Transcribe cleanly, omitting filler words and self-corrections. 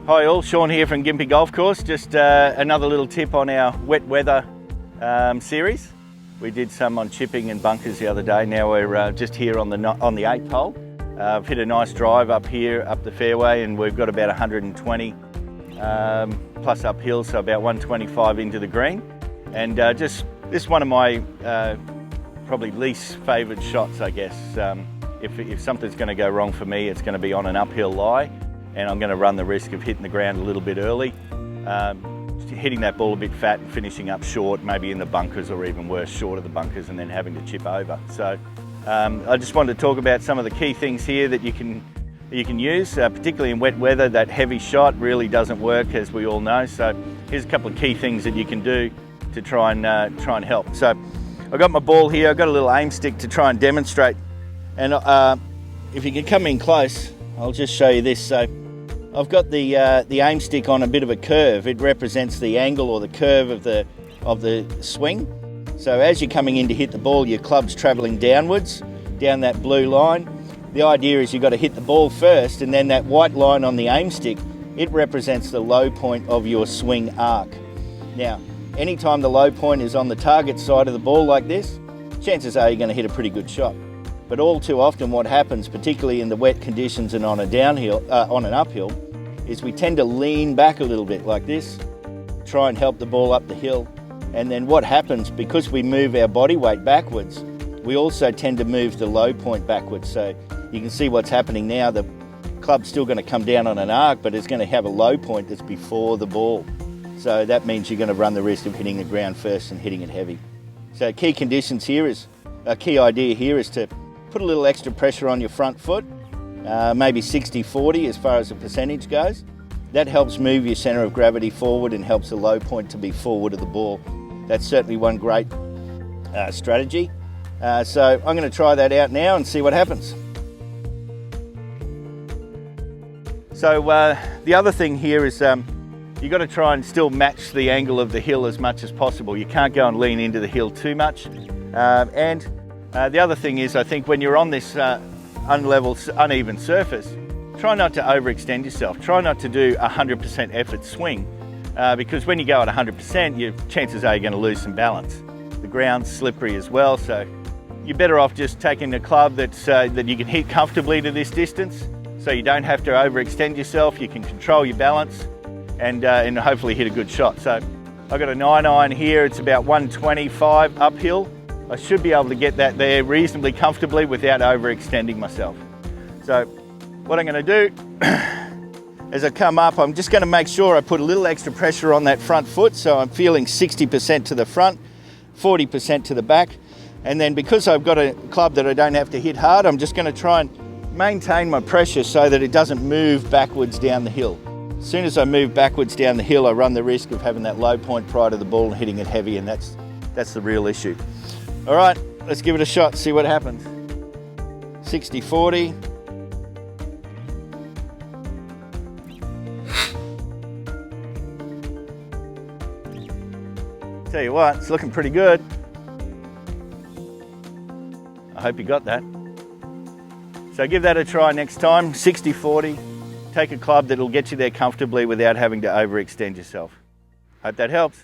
Hi all, Sean here from Gympie Golf Course. Just another little tip on our wet weather series. We did some on chipping and bunkers the other day. Now we're just here on the 8th hole. I've hit a nice drive up here, up the fairway, and we've got about 120 plus uphill, so about 125 into the green. And just this is one of my probably least favoured shots, I guess. If something's going to go wrong for me, it's going to be on an uphill lie, and I'm going to run the risk of hitting the ground a little bit early, hitting that ball a bit fat and finishing up short, maybe in the bunkers, or even worse, short of the bunkers, and then having to chip over. So I just wanted to talk about some of the key things here that you can use, particularly in wet weather. That heavy shot really doesn't work, as we all know. So here's a couple of key things that you can do to try and help. So I've got my ball here. I've got a little aim stick to try and demonstrate. And if you can come in close, I'll just show you this. So I've got the aim stick on a bit of a curve. It represents the angle or the curve of the swing. So as you're coming in to hit the ball, your club's travelling downwards, down that blue line. The idea is you've got to hit the ball first, and then that white line on the aim stick, it represents the low point of your swing arc. Now, anytime the low point is on the target side of the ball like this, chances are you're going to hit a pretty good shot. But all too often what happens, particularly in the wet conditions and on a downhill, on an uphill, is we tend to lean back a little bit like this, try and help the ball up the hill. And then what happens, because we move our body weight backwards, we also tend to move the low point backwards. So you can see what's happening now. The club's still going to come down on an arc, but it's going to have a low point that's before the ball. So that means you're going to run the risk of hitting the ground first and hitting it heavy. So key conditions here is, a key idea here is to put a little extra pressure on your front foot, maybe 60-40 as far as the percentage goes. That helps move your centre of gravity forward and helps the low point to be forward of the ball. That's certainly one great strategy. So I'm going to try that out now and see what happens. So the other thing here is you've got to try and still match the angle of the hill as much as possible. You can't go and lean into the hill too much. And the other thing is, I think when you're on this uneven surface, try not to overextend yourself. Try not to do 100% effort swing, because when you go at 100%, your chances are you're going to lose some balance. The ground's slippery as well, so you're better off just taking a club that you can hit comfortably to this distance, so you don't have to overextend yourself. You can control your balance and hopefully hit a good shot. So I've got a 9-iron here. It's about 125 uphill. I should be able to get that there reasonably comfortably without overextending myself. So what I'm going to do, as I come up, I'm just going to make sure I put a little extra pressure on that front foot, so I'm feeling 60% to the front, 40% to the back. And then because I've got a club that I don't have to hit hard, I'm just going to try and maintain my pressure so that it doesn't move backwards down the hill. As soon as I move backwards down the hill, I run the risk of having that low point prior to the ball and hitting it heavy, and that's the real issue. All right, let's give it a shot, see what happens. 60-40. Tell you what, it's looking pretty good. I hope you got that. So give that a try next time, 60-40. Take a club that'll get you there comfortably without having to overextend yourself. Hope that helps.